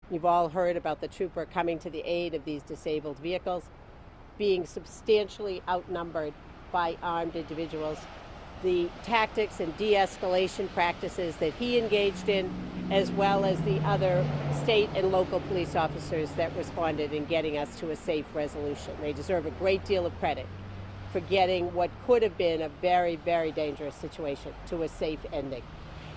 You've all heard about the trooper coming to the aid of these disabled vehicles, being substantially outnumbered by armed individuals. The tactics and de-escalation practices that he engaged in, as well as the other state and local police officers that responded in getting us to a safe resolution. They deserve a great deal of credit for getting what could have been a very, very dangerous situation to a safe ending.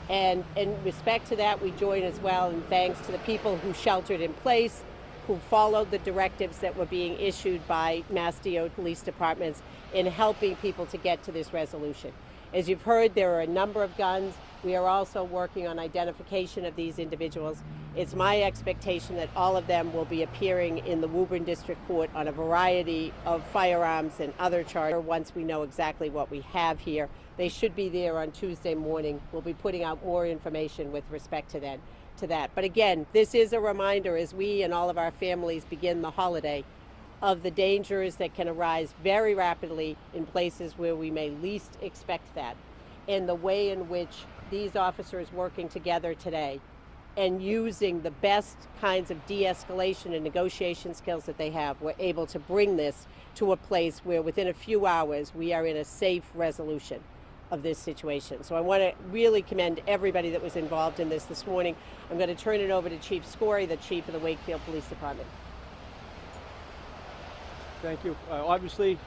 And in respect to that, we join as well in thanks to the people who sheltered in place, who followed the directives that were being issued by Mass-DO police departments in helping people to get to this resolution. As you've heard, there are a number of guns. We are also working on identification of these individuals. It's my expectation that all of them will be appearing in the Woburn District Court on a variety of firearms and other charges once we know exactly what we have here. They should be there on Tuesday morning. We'll be putting out more information with respect to that. But again, this is a reminder as we and all of our families begin the holiday of the dangers that can arise very rapidly in places where we may least expect that, and the way in which these officers working together today and using the best kinds of de-escalation and negotiation skills that they have were able to bring this to a place where within a few hours we are in a safe resolution of this situation. So I want to really commend everybody that was involved in this morning. I'm going to turn it over to Chief Scory, the Chief of the Wakefield Police Department. Thank you. Obviously,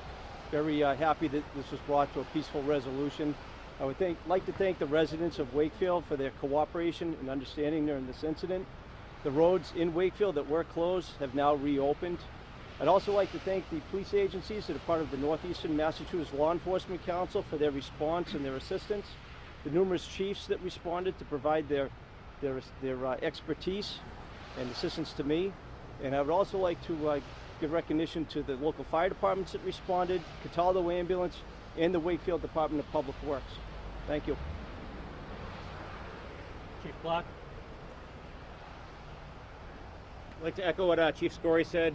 very happy that this was brought to a peaceful resolution. I would like to thank the residents of Wakefield for their cooperation and understanding during this incident. The roads in Wakefield that were closed have now reopened. I'd also like to thank the police agencies that are part of the Northeastern Massachusetts Law Enforcement Council for their response and their assistance, the numerous chiefs that responded to provide their expertise and assistance to me. And I would also like to give recognition to the local fire departments that responded, Cataldo Ambulance, and the Wakefield Department of Public Works. Thank you. Chief Block. I'd like to echo what Chief Scory said.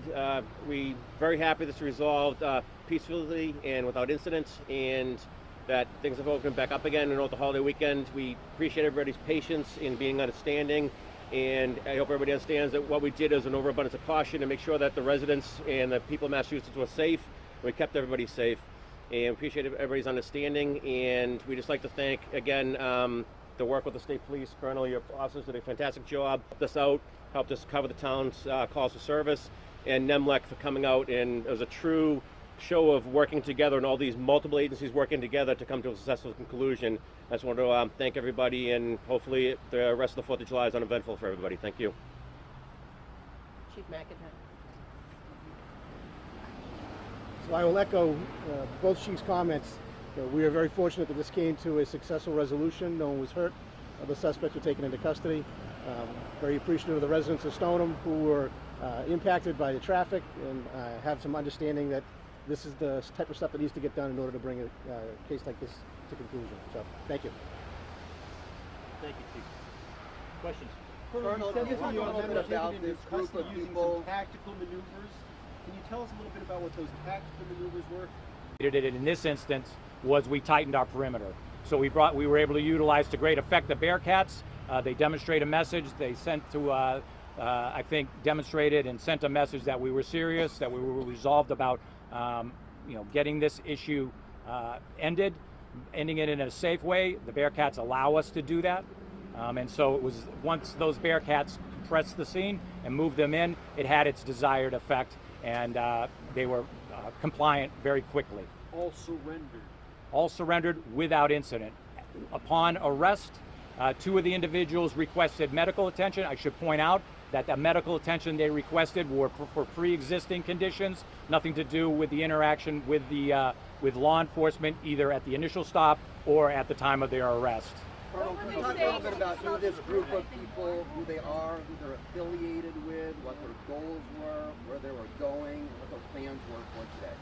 We very happy this resolved peacefully and without incidents, and that things have opened back up again and over the holiday weekend. We appreciate everybody's patience in being understanding, and I hope everybody understands that what we did is an overabundance of caution to make sure that the residents and the people of Massachusetts were safe. We kept everybody safe, and appreciate everybody's understanding. And we just like to thank again the work with the state police. Colonel, your officers did a fantastic job, helped us out, helped us cover the town's calls for service, and NEMLEC for coming out, and it was a true show of working together and all these multiple agencies working together to come to a successful conclusion. I just want to thank everybody, and hopefully the rest of the 4th of July is uneventful for everybody. Thank you. Chief McIntyre. So I will echo both chiefs' comments. We are very fortunate that this came to a successful resolution. No one was hurt. The suspects were taken into custody. Very appreciative of the residents of Stoneham who were impacted by the traffic, and have some understanding that this is the type of stuff that needs to get done in order to bring a case like this to conclusion. So, thank you. Thank you, Chief. Questions? Colonel, can you talk a little bit about this group of people? Tactical maneuvers. Can you tell us a little bit about what those tactical maneuvers were? In this instance was we tightened our perimeter. So we were able to utilize to great effect the Bearcats. They demonstrate a message. They sent to, I think, demonstrated and sent a message that we were serious, that we were resolved about, getting this issue ending it in a safe way. The Bearcats allow us to do that. And so it was, once those Bearcats pressed the scene and moved them in, it had its desired effect, and they were compliant very quickly. All surrendered. All surrendered without incident. Upon arrest, 2 of the individuals requested medical attention. I should point out that the medical attention they requested were for pre-existing conditions, nothing to do with the interaction with the with law enforcement, either at the initial stop or at the time of their arrest. Colonel, can you talk a little bit about who this group of people, who they are, who they're affiliated with, what their goals were, where they were going, what their plans were for today?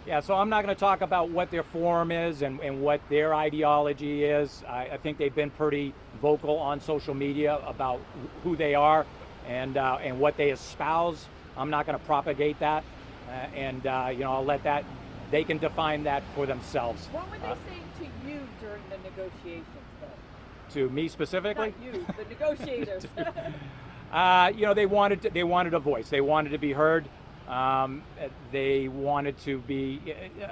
Yeah, so I'm not going to talk about what their forum is and what their ideology is. I think they've been pretty vocal on social media about who they are and what they espouse. I'm not going to propagate that, I'll let that, they can define that for themselves. What were they saying to you during the negotiations, though? To me specifically? Not you, the negotiators. You know, they wanted a voice. They wanted to be heard. They wanted to be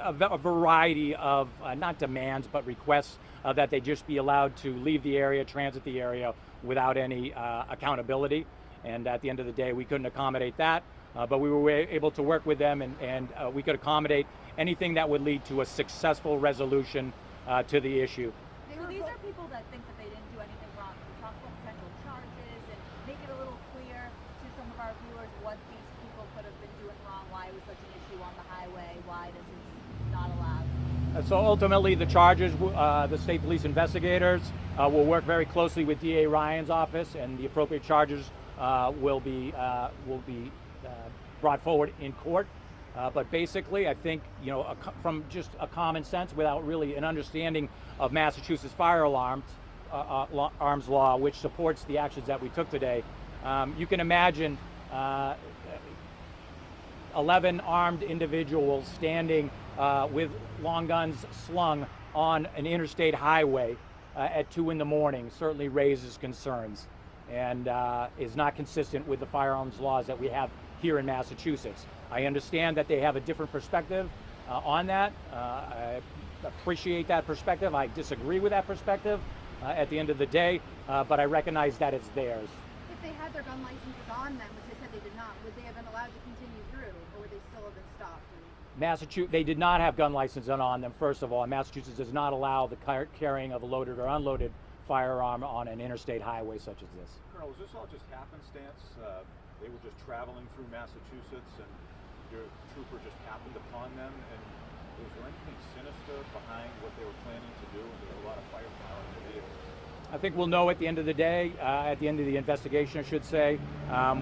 a variety of not demands but requests that they just be allowed to leave the area, transit the area without any accountability. And at the end of the day, we couldn't accommodate that, but we were able to work with them, and we could accommodate anything that would lead to a successful resolution to the issue. So these are people that think that they didn't do anything wrong. Can we talk about potential charges and make it a little clear to some of our viewers what these people could have been doing wrong, why it was such an issue on the highway, why this is not allowed? So ultimately, the charges, the state police investigators will work very closely with DA Ryan's office, and the appropriate charges will be brought forward in court. But basically, I think, you know, from just a common sense, without really an understanding of Massachusetts arms law, which supports the actions that we took today, you can imagine 11 armed individuals standing with long guns slung on an interstate highway at 2 in the morning certainly raises concerns, and is not consistent with the firearms laws that we have here in Massachusetts. I understand that they have a different perspective on that. I appreciate that perspective. I disagree with that perspective at the end of the day, but I recognize that it's theirs. If they had their gun licenses on them, which they said they did not, would they have been allowed to continue through, or would they still have been stopped? Massachusetts, they did not have gun licenses on them, first of all. Massachusetts does not allow the carrying of a loaded or unloaded firearm on an interstate highway such as this. Colonel, was this all just happenstance? They were just traveling through Massachusetts and your trooper just happened upon them? And was there anything sinister behind what they were planning to do? Was there a lot of firepower in the vehicle? I think we'll know at the end of the day, at the end of the investigation, I should say.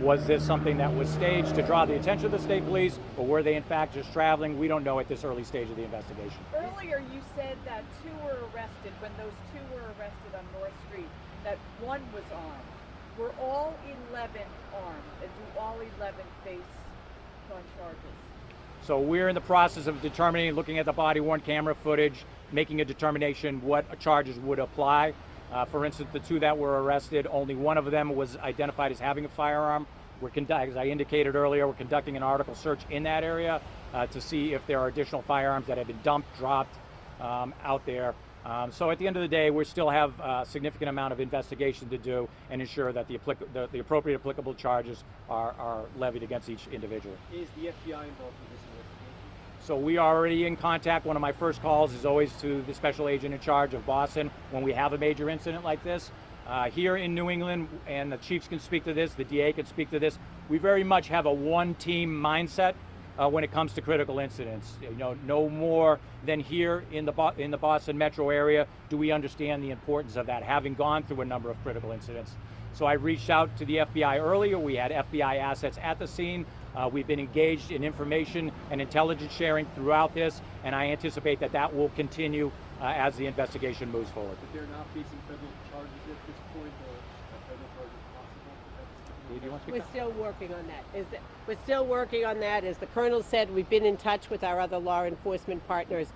Was this something that was staged to draw the attention of the state police, or were they in fact just traveling? We don't know at this early stage of the investigation. Earlier you said that 2 were arrested. When those 2 were arrested on North Street, that 1 was armed. Were all 11 armed, and do all 11 face gun charges? So we're in the process of determining, looking at the body-worn camera footage, making a determination what charges would apply. For instance, the 2 that were arrested, only one of them was identified as having a firearm. As I indicated earlier, we're conducting an article search in that area to see if there are additional firearms that have been dumped, dropped out there. So at the end of the day, we still have a significant amount of investigation to do and ensure that the appropriate applicable charges are levied against each individual. Is the FBI involved in this investigation? So we are already in contact. One of my first calls is always to the special agent in charge of Boston when we have a major incident like this. Here in New England, and the chiefs can speak to this, the DA can speak to this, we very much have a one-team mindset when it comes to critical incidents. You know, no more than here in the Boston metro area do we understand the importance of that, having gone through a number of critical incidents. So I reached out to the FBI earlier. We had FBI assets at the scene. We've been engaged in information and intelligence sharing throughout this, and I anticipate that that will continue as the investigation moves forward. But they're not facing federal charges at this point, or are federal charges possible? Do you want to speak We're to that? still working on that. We're still working on that. As the Colonel said, we've been in touch with our other law enforcement partners.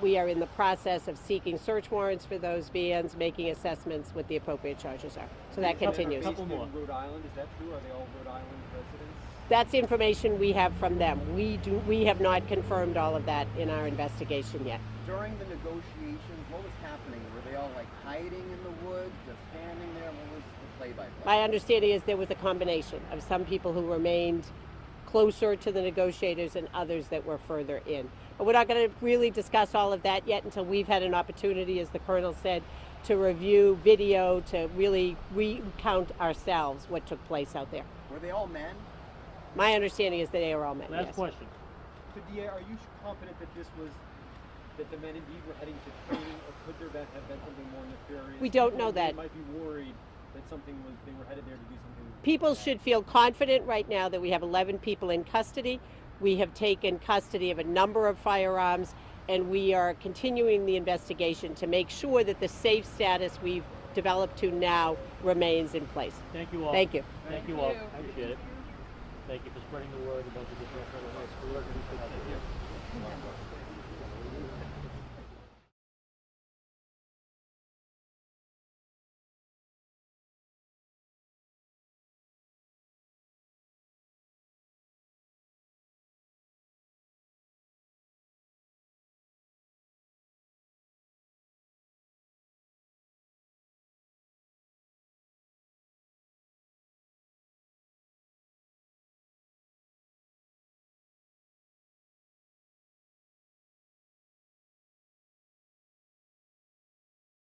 We are in the process of seeking search warrants for those vans, making assessments what the appropriate charges are. So that continues. Based in Rhode Island, is that true? Are they all Rhode Island residents? That's information we have from them. We have not confirmed all of that in our investigation yet. During the negotiations, what was happening? Were they all like hiding in the woods, just standing there? What was the play-by-play? My understanding is there was a combination of some people who remained closer to the negotiators and others that were further in. But we're not going to really discuss all of that yet until we've had an opportunity, as the Colonel said, to review video, to really recount ourselves what took place out there. Were they all men? My understanding is that they are all men, Last yes. question. So, DA, are you confident that that the men indeed were heading to training, or could there have been something more nefarious? We don't know Or that. They might be worried that they were headed there to do something. People should feel confident right now that we have 11 people in custody. We have taken custody of a number of firearms, and we are continuing the investigation to make sure that the safe status we've developed to now remains in place. Thank you all. Thank you. Thank you all. Appreciate it. Thank you for spreading the word about the different federal high school.